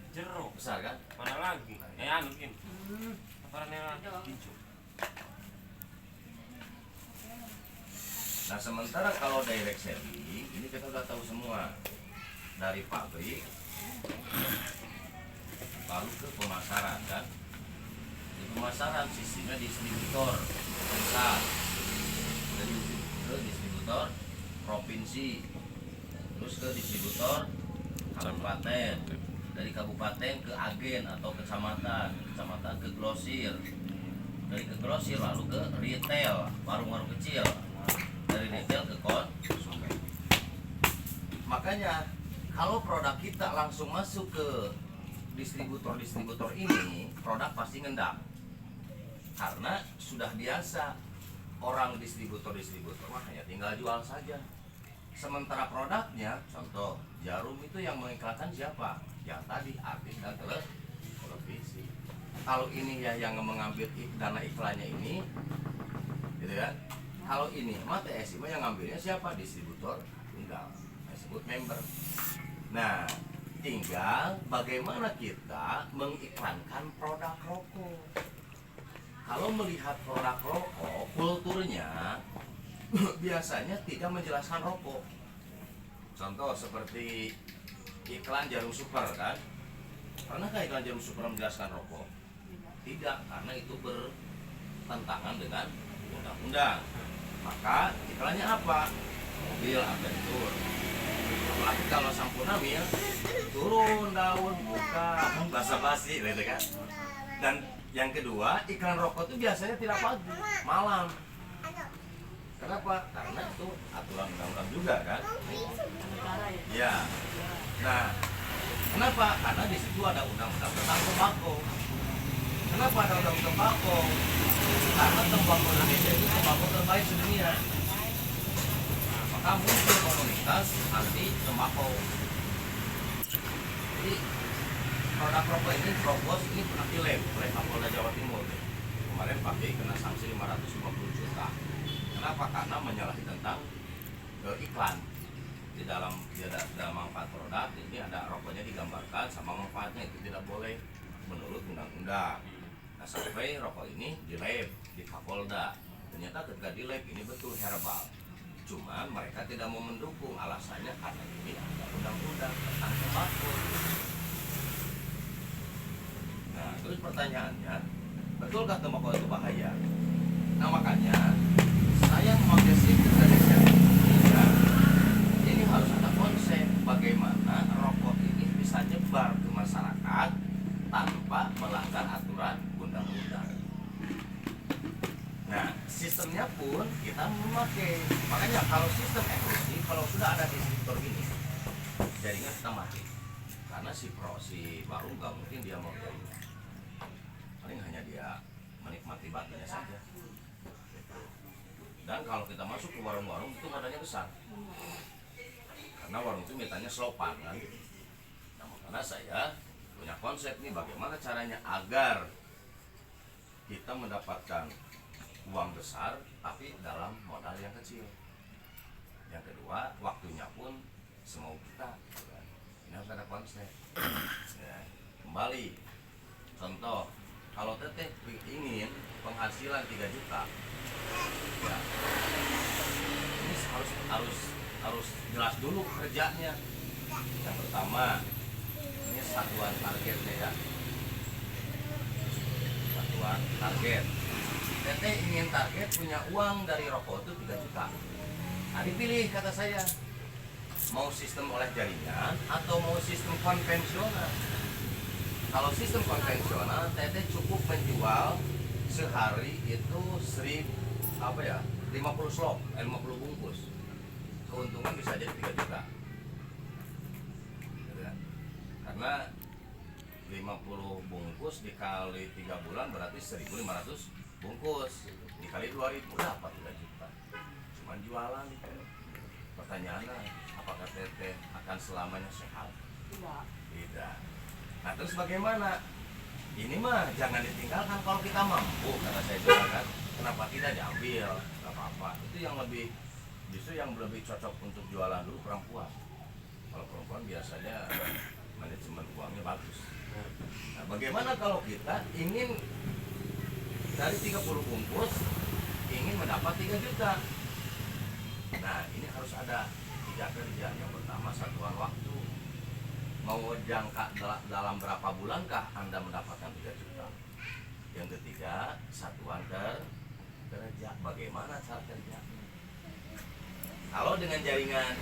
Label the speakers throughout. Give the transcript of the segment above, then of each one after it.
Speaker 1: Jeruk
Speaker 2: besar kan?
Speaker 1: mana lagi? Anu ini. Apa hijau?
Speaker 2: Nah sementara kalau direct selling ini kita udah tahu semua dari pabrik lalu ke pemasaran kan. Di pemasaran sistemnya distributor besar, dari ke distributor provinsi, terus ke distributor kabupaten, dari kabupaten ke agen atau kecamatan, kecamatan ke grosir, dari ke grosir lalu ke retail, warung-warung kecil, dari retail ke konsumen. Makanya kalau produk kita langsung masuk ke distributor-distributor ini, produk pasti ngendap. Karena sudah biasa orang distributor-distributor mah hanya tinggal jual saja. Sementara produknya, contoh jarum itu yang mengiklankan siapa? Yang tadi artis dan televisi. Kalau ini ya yang mengambil dana iklannya ini, gitu kan? Kalau ini mah TSI mah yang ngambilnya siapa? Distributor tunggal, disebut member. Nah, tinggal bagaimana kita mengiklankan produk rokok. Kalau melihat produk rokok, kulturnya biasanya tidak menjelaskan rokok. Contoh seperti iklan jarum super kan? Pernahkah iklan jarum super menjelaskan rokok? Tidak, karena itu bertentangan dengan undang-undang. Maka iklannya apa? Mobil Adventure. Apalagi kalau Sampurna Mil, turun daun buka basa-basi gitu kan. Dan yang kedua, iklan rokok itu biasanya tidak pagi, malam. Kenapa? Karena itu aturan undang-undang juga kan. Ya. Nah, kenapa? Karena di situ ada undang-undang tentang tembakau. Kenapa ada undang-undang tembakau? Karena tembakau Indonesia itu tembakau terbaik sedunia. Maka muncul komunitas anti tembakau. Jadi produk rokok ini, Propos ini pernah dilem oleh Kapolda Jawa Timur. Kemarin pakai kena sanksi 550 juta. Kenapa? Karena menyalahi tentang iklan. Di dalam manfaat produk ini ada rokoknya digambarkan sama manfaatnya, itu tidak boleh menurut undang-undang. Nah, sampai rokok ini dilab di Kapolda. Ternyata ketika dilab ini betul herbal. Cuman mereka tidak mau mendukung, alasannya karena ini ada undang-undang tentang tembakau. Nah, terus pertanyaannya, betulkah tembakau itu bahaya? Nah, makanya saya memakai sistem dari Indonesia, ini harus ada konsep bagaimana rokok ini bisa nyebar ke masyarakat tanpa melanggar aturan undang-undang. Nah, sistemnya pun kita memakai. Makanya kalau sistem eksklusif, kalau sudah ada distributor ini, jaringan kita mati. Karena si baru nggak mungkin dia mau jaringan. Paling hanya dia menikmati batunya saja. Dan kalau kita masuk ke warung-warung itu modalnya besar. Karena warung itu mintanya selopan kan. Nah, makanya saya punya konsep nih bagaimana caranya agar kita mendapatkan uang besar tapi dalam modal yang kecil. Yang kedua, waktunya pun semau kita. Ini harus ada konsep. Ya, kembali contoh, kalau teteh ingin penghasilan 3 juta, ya, ini harus jelas dulu kerjanya. Yang pertama, ini satuan targetnya ya, satuan target. Teteh ingin target punya uang dari rokok itu 3 juta. Nah, dipilih kata saya, mau sistem oleh jaringan atau mau sistem konvensional. Kalau sistem konvensional, teteh cukup menjual sehari itu 50 slop, 50 bungkus. Keuntungan bisa jadi 3 juta. Karena 50 bungkus dikali 3 bulan berarti 1.500 bungkus. Dikali 2.000 dapat 3 juta. Cuman jualan. Pertanyaannya, apakah teteh akan selamanya sehat? Tidak. Nah, terus bagaimana? Ini mah jangan ditinggalkan kalau kita mampu, kata saya juga kan. Kenapa tidak diambil? Gak apa-apa. Itu yang justru yang lebih cocok untuk jualan dulu perempuan. Kalau perempuan biasanya manajemen uangnya bagus. bagaimana kalau kita ingin dari 30 bungkus ingin mendapat 3 juta? Nah, ini harus ada 3 kerja. Yang pertama, satuan waktu. Mau jangka dalam berapa bulankah Anda mendapatkan 3 juta? Yang ketiga, satuan kerja. Bagaimana cara kerja? Kalau dengan jaringan,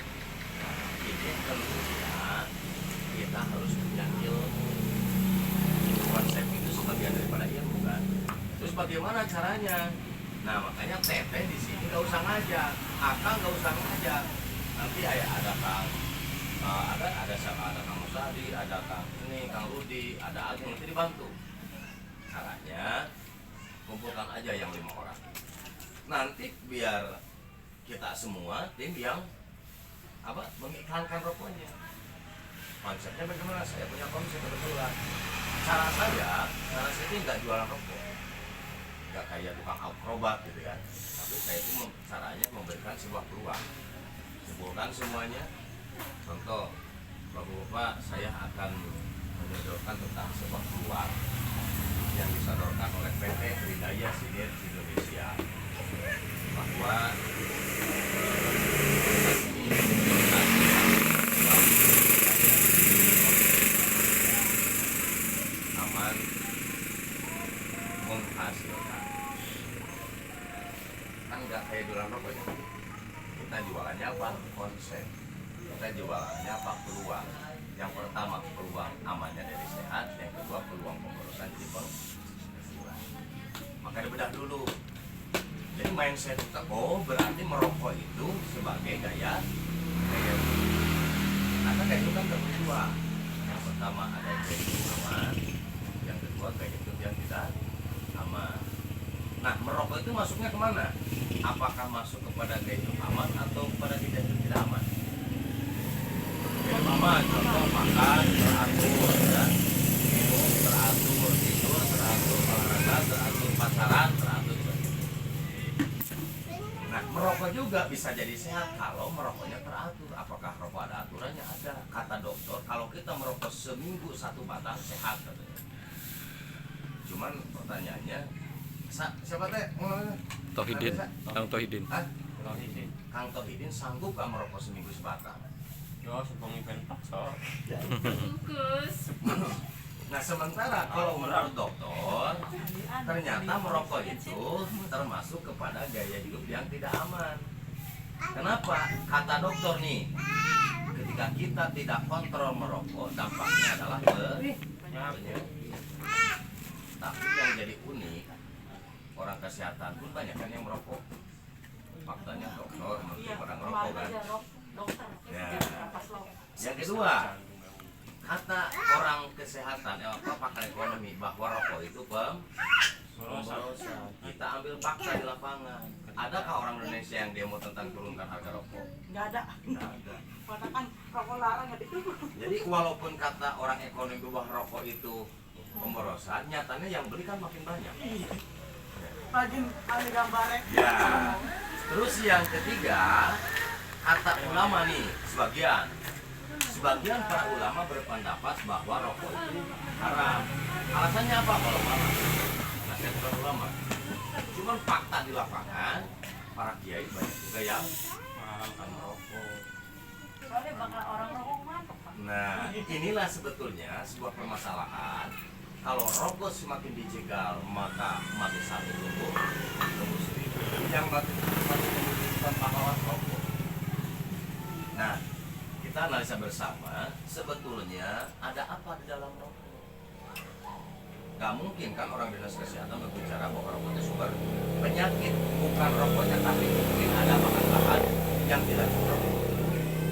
Speaker 2: ini tentunya kita harus punya ilmu. Konsep itu sebagian daripada ilmu kan. Terus bagaimana caranya? Nah, makanya Teteh di sini nggak usah ngajak, Akang nggak usah ngajak. Nanti ada Kang, ada Kang Musadi, ada Kang ini, Kang Rudi, ada Agung, nanti dibantu. Caranya kumpulkan aja yang 5 orang. Nanti biar kita semua tim yang mengiklankan rokoknya. Konsepnya bagaimana? Saya punya konsep kebetulan. Cara saya ini nggak jualan rokok, nggak kayak tukang akrobat gitu kan. Tapi saya itu caranya memberikan sebuah peluang. Kumpulkan semuanya. Contoh, Bapak-bapak, saya akan menyodorkan tentang sebuah peluang yang disodorkan oleh PT Tridaya Sinergi Indonesia, bahwa aman menghasilkan. Kan nggak kayak jualan rokok ya. Kita jualannya apa? Konsep. Kita jualannya apa? Peluang. Yang pertama, peluang amannya dari sehat. Yang kedua, peluang pemborosan jadi penghasilan. Maka dibedah dulu. Jadi mindset kita, berarti merokok itu sebagai gaya hidup. Karena gaya hidup kan terbagi dua. Yang pertama ada gaya hidup aman, yang kedua gaya hidup yang tidak aman. Nah, merokok itu masuknya kemana? Apakah masuk kepada gaya hidup aman atau kepada gaya hidup tidak aman? Gaya hidup aman, contoh makan teratur, ya. Minum teratur, tidur teratur, olahraga teratur, pacaran teratur. Nah, merokok juga bisa jadi sehat kalau merokoknya teratur. Apakah rokok ada aturannya? Ada. Kata dokter, kalau kita merokok seminggu 1 batang sehat katanya. Cuman pertanyaannya, siapa teh?
Speaker 3: Tohidin, Kang Tohidin.
Speaker 2: Kang Tohidin sanggup gak merokok seminggu sebatang?
Speaker 1: Yo, sebelum event paksa.
Speaker 2: Nah, sementara kalau menurut dokter, ternyata merokok itu termasuk kepada gaya hidup yang tidak aman. Kenapa? Kata dokter nih, ketika kita tidak kontrol merokok, dampaknya adalah penyakit. Tapi yang jadi unik, orang kesehatan pun banyak kan yang merokok. Faktanya dokter mesti pada merokok kan. Ya. Yang kedua, kata orang kesehatan, pakar ekonomi, bahwa rokok itu pemborosan. Kita ambil fakta di lapangan. Adakah orang Indonesia yang demo tentang turunkan harga rokok?
Speaker 4: Nggak ada.
Speaker 2: Nggak ada.
Speaker 4: Karena kan rokok larang ya itu.
Speaker 2: Jadi walaupun kata orang ekonomi bahwa rokok itu pemborosan, nyatanya yang beli kan makin banyak.
Speaker 4: Makin ada gambarnya.
Speaker 2: Ya. Terus yang ketiga, kata ulama nih, sebagian para ulama berpendapat bahwa rokok itu haram. Alasannya apa kalau ulama? Nasihat para ulama. Cuman fakta di lapangan, para kiai banyak juga yang mengharamkan merokok.
Speaker 4: Soalnya bakal orang rokok mantap, Pak.
Speaker 2: Nah, inilah sebetulnya sebuah permasalahan. Kalau rokok semakin dijegal, maka makin satu tumbuh seribu. Yang makin membutuhkan pahlawan rokok. Nah, kita analisa bersama, sebetulnya ada apa di dalam rokok? Gak mungkin kan orang dinas kesehatan berbicara bahwa rokok itu sumber penyakit. Bukan rokoknya, tapi mungkin ada bahan-bahan yang tidak cocok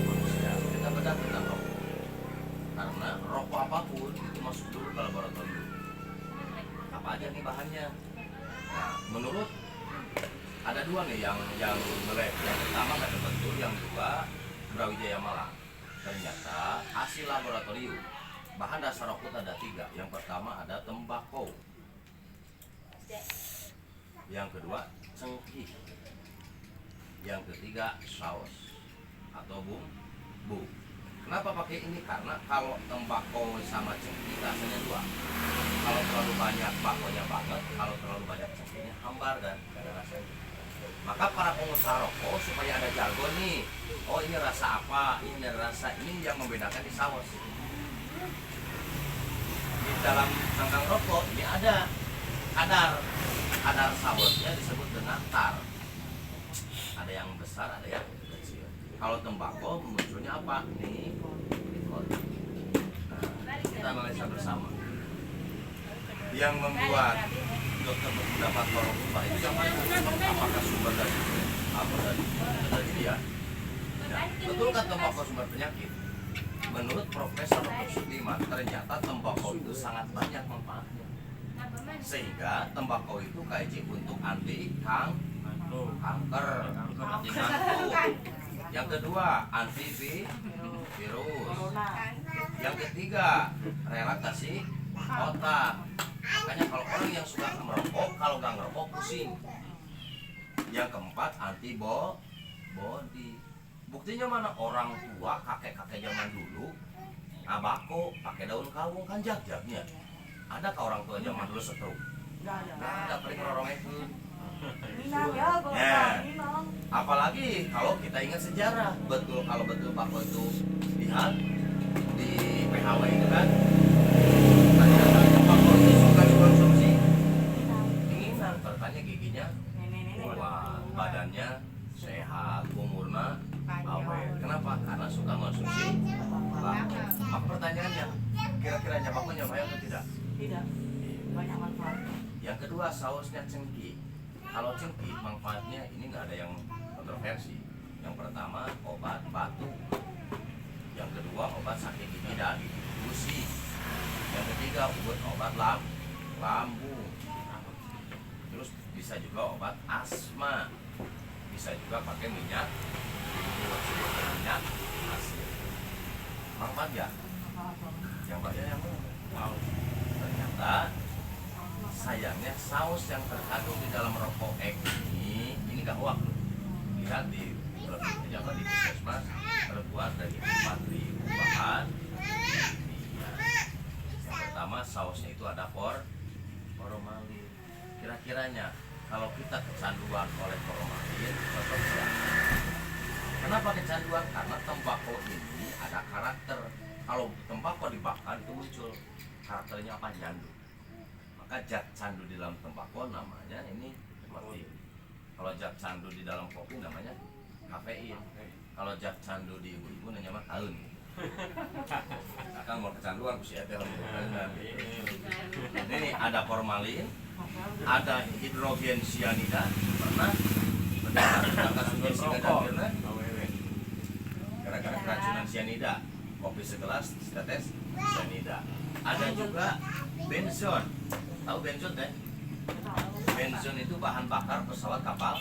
Speaker 2: manusia. Kita bedah tentang rokok. Karena rokok apapun itu masuk dulu ke laboratorium. Apa aja nih bahannya? Nah, menurut ada 2 nih yang melek. Yang pertama kata betul, yang kedua Brawijaya Malang. Ternyata hasil laboratorium bahan dasar rokok ada 3. Yang pertama ada tembakau, yang kedua cengkih, yang ketiga saus atau bumbu. Kenapa pakai ini? Karena kalau tembakau sama cengkih rasanya 2. kalau terlalu banyak bakonya banget, kalau terlalu banyak cengkehnya hambar kan, gak ada rasanya. Maka para pengusaha rokok supaya ada jargon nih, oh ini rasa apa, ini ada rasa, ini yang membedakan di saus. Di dalam cangkang rokok ini ada kadar sausnya disebut dengan tar. Ada yang besar, ada yang kecil. Kalau tembakau munculnya apa? Nih, nah, kita analisa bersama. Yang membuat dokter mendapat korupsi itu yang mana? Apakah sumber dari apa dari dia? Ya. Betul kan tembakau sumber penyakit? Menurut Profesor Dr. Sudiman, ternyata tembakau itu sangat banyak manfaatnya. Sehingga tembakau itu kayak untuk anti kanker, anti ngantuk. Yang kedua, anti virus. Yang ketiga, relaksasi otak. Makanya kalau orang yang suka merokok, kalau nggak ngerokok pusing. Yang keempat, anti body. Buktinya mana? Orang tua, kakek-kakek zaman dulu abako pakai daun kawung kan jak-jaknya. Adakah orang tua zaman dulu stroke?
Speaker 4: Nggak ada.
Speaker 2: Nggak, paling ngorong itu.
Speaker 4: Minang ya,
Speaker 2: Ya.
Speaker 4: minang.
Speaker 2: Apalagi kalau kita ingat sejarah, kalau betul bako itu lihat di PHW itu kan, ternyata bako itu suka dikonsumsi dinginan, bertanya giginya kuat, badannya sehat, umurnya awet. Kenapa? Karena suka konsumsi bako. Maka pertanyaannya, kira-kiranya bakonya bahaya atau tidak?
Speaker 4: Tidak. Banyak manfaat.
Speaker 2: Yang kedua, sausnya cengkih. Kalau cengkih manfaatnya ini nggak ada yang kontroversi. Yang pertama obat batuk, yang kedua obat sakit gigi dan gusi, yang ketiga obat lambung, terus bisa juga obat asma, bisa juga pakai minyak asin. Manfaat ya? Yang bahaya yang mana? Ternyata sayangnya saus yang terkandung di dalam rokok ini gak hoak loh. Lihat di pejabat di puskesmas terbuat dari 4.000 bahan. Yang pertama sausnya itu ada formalin. Kira-kiranya kalau kita kecanduan oleh formalin, cocok tidak? Kenapa kecanduan? Karena tembakau ini ada karakter. Kalau tembakau dibakar itu muncul karakternya apa? Nyandu. Maka zat candu di dalam tembakau namanya ini seperti, kalau zat candu di dalam kopi namanya kafein, kalau zat candu di ibu-ibu namanya kaun. Akan mau kecanduan usia ini ada formalin, ada hidrogen cyanida, pernah mendengar kasus cyanida gara-gara keracunan cyanida, kopi segelas tetes cyanida. Ada juga benzon. Tahu benzon kan? Benzon itu bahan bakar pesawat kapal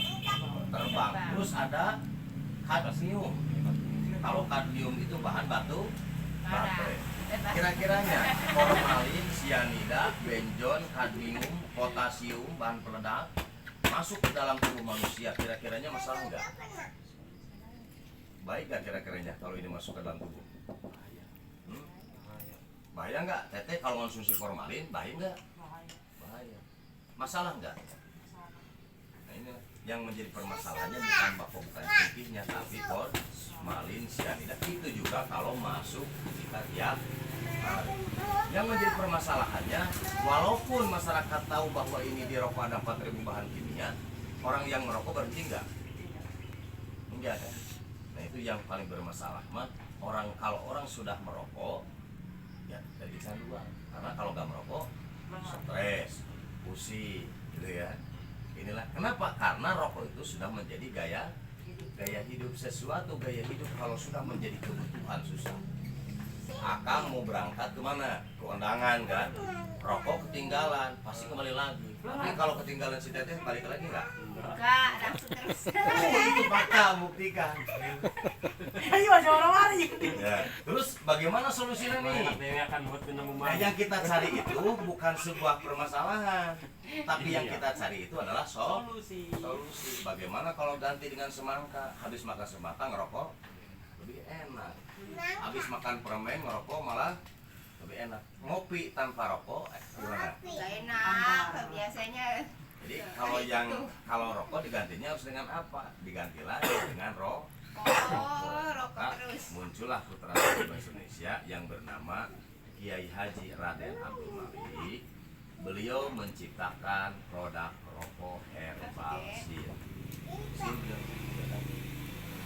Speaker 2: terbang. Terus ada kadmium. Kalau kadmium itu bahan batu baterai. Kira-kiranya formalin, cyanida, benzon, kadmium, potasium, bahan peledak masuk ke dalam tubuh manusia. Kira-kiranya masalah enggak? Baik gak kira-kiranya kalau ini masuk ke dalam tubuh? Bahaya nggak? Teteh kalau konsumsi formalin bahaya nggak? Bahaya. Masalah nggak? Nah ini yang menjadi permasalahannya bukan bako, bukan cengkihnya, tapi formalin, cyanida. Itu juga kalau masuk kita tiap hari. Yang menjadi permasalahannya, walaupun masyarakat tahu bahwa ini di rokok ada 4.000 bahan kimia, orang yang merokok berhenti nggak? Enggak kan? Nah itu yang paling bermasalah. Kalau orang sudah merokok ya jadi kecanduan, karena kalau nggak merokok stres, pusing gitu ya. Inilah kenapa, karena rokok itu sudah menjadi gaya hidup. Sesuatu gaya hidup kalau sudah menjadi kebutuhan susah. Akang mau berangkat kemana? Ke undangan kan, rokok ketinggalan pasti kembali lagi. Tapi kalau ketinggalan si teteh balik lagi nggak?
Speaker 5: Enggak, langsung terus.
Speaker 2: Itu fakta, buktikan.
Speaker 4: Ayo aja orang lari.
Speaker 2: Ya. Terus bagaimana solusinya nih? Nah, yang kita cari itu bukan sebuah permasalahan, tapi yang kita cari itu adalah solusi. Bagaimana kalau ganti dengan semangka? Habis makan semangka ngerokok lebih enak. Habis makan permen ngerokok malah lebih enak. Ngopi tanpa rokok gimana?
Speaker 5: Gak enak biasanya.
Speaker 2: Jadi kalau rokok digantinya harus dengan apa? Diganti lagi dengan rokok.
Speaker 5: Rokok
Speaker 2: Nah,
Speaker 5: terus.
Speaker 2: muncullah putra bangsa Indonesia yang bernama Kiai Haji Raden Abdul Malik. Beliau menciptakan produk rokok herbal sin.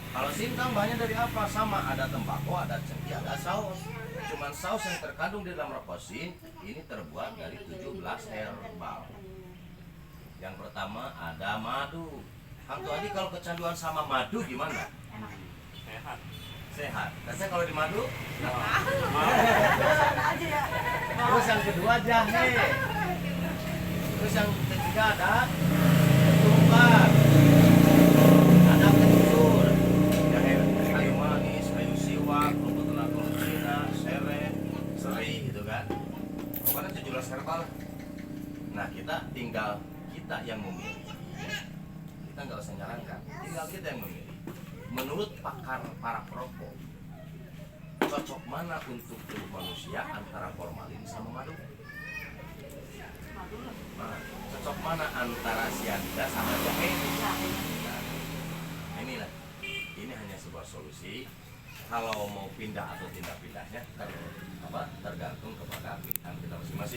Speaker 2: Kalau sin tambahnya dari apa? Sama, ada tembakau, ada cengkeh, ada saus. Cuman saus yang terkandung di dalam rokok sin ini terbuat dari 17 herbal. Yang pertama ada madu. Kang Tuadi kalau kecanduan sama madu gimana?
Speaker 1: Sehat.
Speaker 2: Sehat. Tapi kalau di madu?
Speaker 4: Sana aja ya.
Speaker 2: Terus yang kedua jahe. Terus yang ketiga ada ketumbar. Ada kencur. Jahe kayu manis, kayu siwak, rumput lagu Cina, serai, serai gitu kan. Pokoknya 17 herbal. Nah kita yang memilih. Kita nggak usah nyarankan. Tinggal kita yang memilih. Menurut pakar para perokok, cocok mana untuk tubuh manusia antara formalin sama madu? Nah, cocok mana antara sianida sama jahe? Nah, inilah, ini hanya sebuah solusi. Kalau mau pindah atau tidak pindahnya tergantung kepada pilihan kita masing-masing.